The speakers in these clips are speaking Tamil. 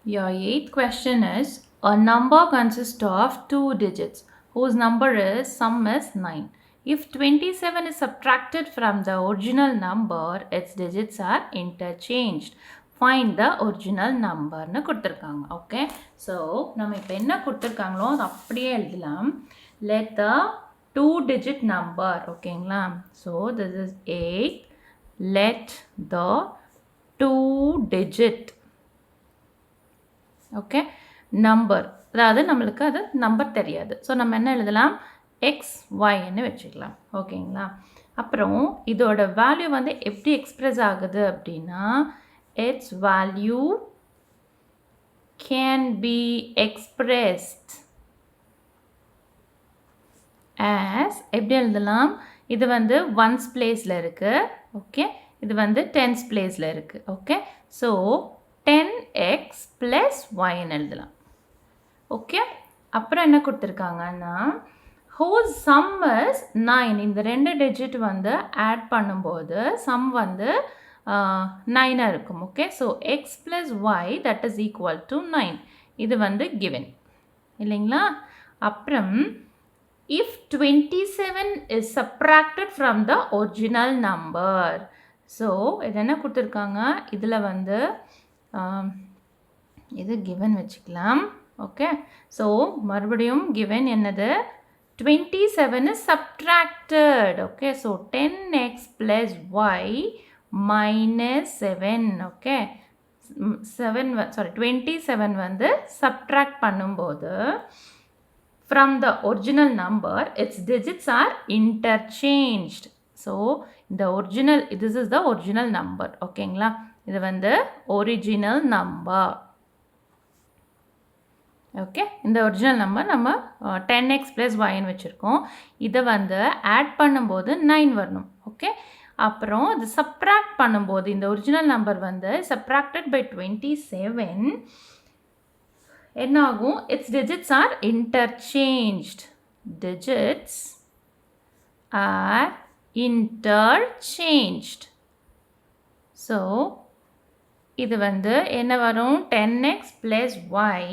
Your eighth question is a number consists of two digits whose number is sum is 9. If 27 is subtracted from the original number, its digits are interchanged. Find the original number னு கொடுத்திருக்காங்க. Okay. So, நம்ம இப்போ என்ன கொடுத்திருக்காங்களோ அது அப்படியே எழுதலாம். Let the two digit number. ஓகேங்களா. So, this is 8. Let the two digit okay number அதாவது நம்மளுக்கு அது நம்பர் தெரியாது. ஸோ நம்ம என்ன எழுதலாம் எக்ஸ் ஒய்ன்னு வச்சுக்கலாம். ஓகேங்களா. அப்புறம் இதோட வேல்யூ வந்து எப்படி எக்ஸ்ப்ரெஸ் ஆகுது அப்படின்னா it's value can be expressed as எப்படி எழுதலாம், இது வந்து ஒன்ஸ் பிளேஸில் இருக்குது. ஓகே, இது வந்து டென்ஸ் பிளேஸில் இருக்குது. ஓகே, ஸோ 10x plus yன்னு எழுதலாம். ஓகே, அப்புறம் என்ன கொடுத்துருக்காங்கன்னா whose sum is 9. இந்த ரெண்டு டிஜிட் வந்து ஆட் பண்ணும்போது சம் வந்து 9 இருக்கும். Okay, so X plus Y that is equal to 9. இது வந்து given இல்லைங்களா. அப்புறம் if 27 is subtracted from the original number. So இது என்ன கொடுத்துருக்காங்க, இதில் வந்து இது given வச்சுக்கலாம். ஓகே, ஸோ மறுபடியும் given என்னது 27 is subtracted. Okay, so 10x plus y minus 7. Okay, 27 வந்து subtract பண்ணும்போது from the original number its digits are interchanged. So the original, this is the original number. ஓகேங்களா, இது வந்து ஒரிஜினல் நம்பர். ஓகே, இந்த ஒரிஜினல் நம்பர் நம்ம 10x ப்ளஸ் ஒய்ன்னு வச்சுருக்கோம். இதை வந்து ஆட் பண்ணும்போது 9 வரணும். ஓகே, அப்புறம் இது சப்ராக்ட் பண்ணும்போது இந்த ஒரிஜினல் நம்பர் வந்து சப்ராக்டட் பை 27 என்ன ஆகும், its digits are interchanged. Digits are interchanged. So இது வந்து என்ன வரும் 10x ப்ளஸ் ஒய்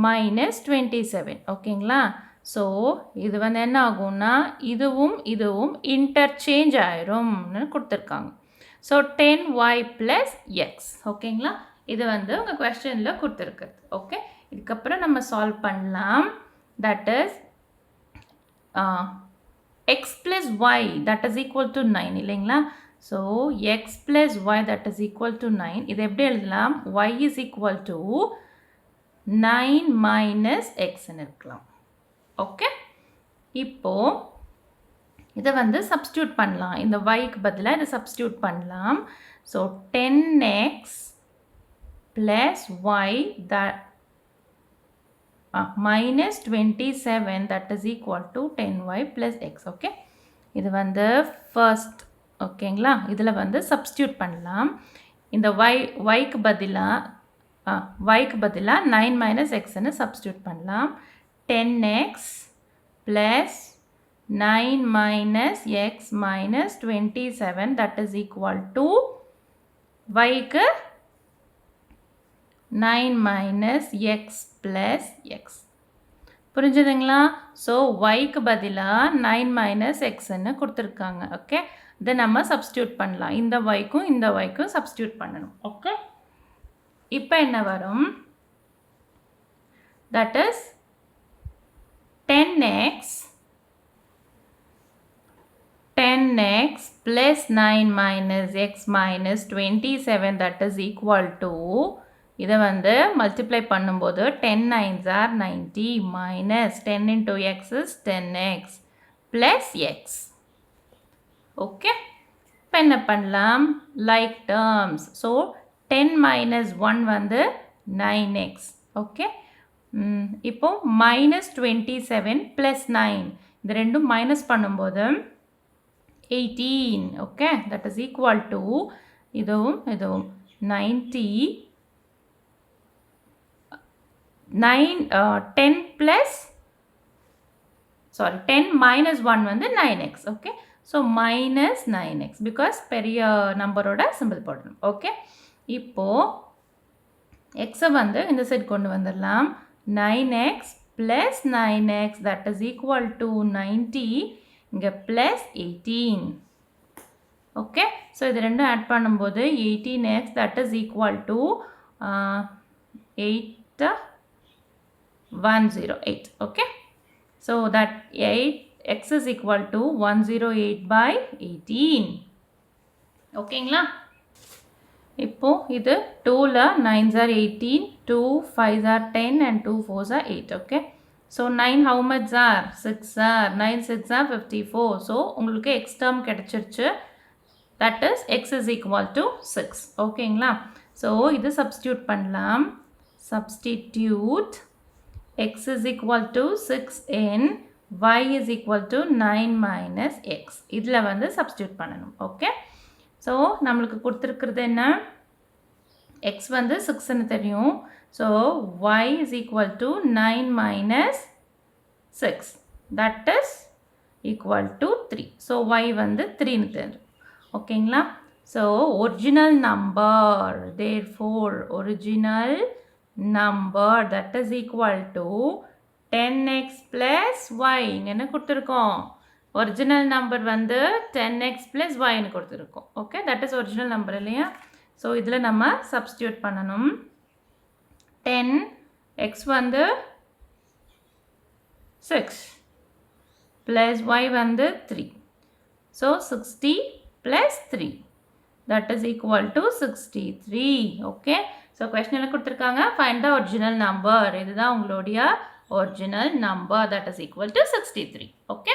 மைனஸ் 27. ஓகேங்களா. ஸோ இது வந்து என்ன ஆகும்னா இதுவும் இதுவும் இன்டர்சேஞ்ச் ஆயிரும்னு கொடுத்துருக்காங்க. So 10y plus X. ஓகேங்களா, இது வந்து உங்கள் கொஸ்டினில் கொடுத்துருக்குது. ஓகே, இதுக்கப்புறம் நம்ம சால்வ் பண்ணலாம். That is X plus Y that is equal to 9 இல்லைங்களா. So X plus Y that is equal to 9. இதை எப்படி எழுதலாம், Y is equal to 9 minus எக்ஸ்ன்னு இருக்கலாம். ஓகே, இப்போது இதை வந்து சப்ஸ்டியூட் பண்ணலாம். இந்த ஒய்க்கு பதிலாக இதை சப்ஸ்டியூட் பண்ணலாம். So 10x plus Y that minus 27 that is equal to 10y plus x. Okay, இது வந்து ஃபர்ஸ்ட். ஓகேங்களா, இதில் வந்து சப்ஸ்டியூட் பண்ணலாம். இந்த ஒய்க்கு பதிலாக 9 மைனஸ் எக்ஸ்ன்னு சப்ஸ்டியூட் பண்ணலாம். 10x plus 9 minus X minus 27 that is equal to ஒய்க்கு 9 மைனஸ் எக்ஸ் ப்ளஸ் எக்ஸ். புரிஞ்சுதுங்களா. ஸோ ஒய்க்கு பதிலாக 9 மைனஸ் எக்ஸ்ன்னு கொடுத்துருக்காங்க. ஓகே, இதை நம்ம சப்ஸ்டியூட் பண்ணலாம். இந்த ஒய்க்கும் சப்ஸ்டியூட் பண்ணணும். ஓகே, இப்போ என்ன வரும், that is 10x plus 9 minus x minus 27 that is equal to, இதை வந்து மல்டிப்ளை பண்ணும்போது 10 9s are 90 minus 10 into x is 10x plus x. Okay, இப்போ என்ன பண்ணலாம், லைக் டேர்ம்ஸ். ஸோ 10 மைனஸ் 1 வந்து 9x. ஓகே, இப்போ மைனஸ் 27 ப்ளஸ் 9 இந்த ரெண்டும் மைனஸ் பண்ணும்போது 18. Okay, that is equal to இதுவும் 90 10 ப்ளஸ் 10 மைனஸ் 1 வந்து 9x. Okay, so minus 9x because பெரிய நம்பரோட சிம்பிள் போடணும். ஓகே, இப்போது எக்ஸை வந்து இந்த சைடு கொண்டு வந்துடலாம். 9x plus 9x that is equal to 90. இங்கே ப்ளஸ் 18. ஓகே, ஸோ இது ரெண்டும் ஆட் பண்ணும்போது 18x that is equal to 8108. Okay, so that 8x is equal to 108 by 18. ஓகேங்களா? இப்போ இது 2ல 9s are 18, 2 5s are 10 and 2 4s are 8. Okay, so 9 how much are 6 are 9 6 are 54. So உங்களுக்கு x term கிடைச்சிருச்சு. that is x is equal to 6. ஓகேங்களா? ஸோ இது சப்ஸ்டியூட் பண்ணலாம். substitute x is equal to 6 in y is equal to 9 minus x. இதில் வந்து சப்ஸ்டியூட் பண்ணணும். ஓகே, ஸோ நம்மளுக்கு கொடுத்துருக்கிறது என்ன? x வந்து 6ன்னு தெரியும். So y is equal to 9 minus 6 that is equal to 3. So y வந்து 3ன்னு தெரியும். ஓகேங்களா? So original number, therefore original number that is equal to 10x plus y. இங்கே என்ன கொடுத்துருக்கோம்? ஒரிஜினல் நம்பர் வந்து 10x plus yன்னு கொடுத்துருக்கோம். Okay, that is original number இல்லையா? ஸோ இதில் நம்ம சப்ஸ்டியூட் பண்ணணும். 10x வந்து 6 plus y வந்து 3. So 60 plus 3 that is equal to 63. Okay, so கொஸ்டினில் கொடுத்துருக்காங்க find the original number. இதுதான் உங்களுடைய original number that is equal to 63. Okay.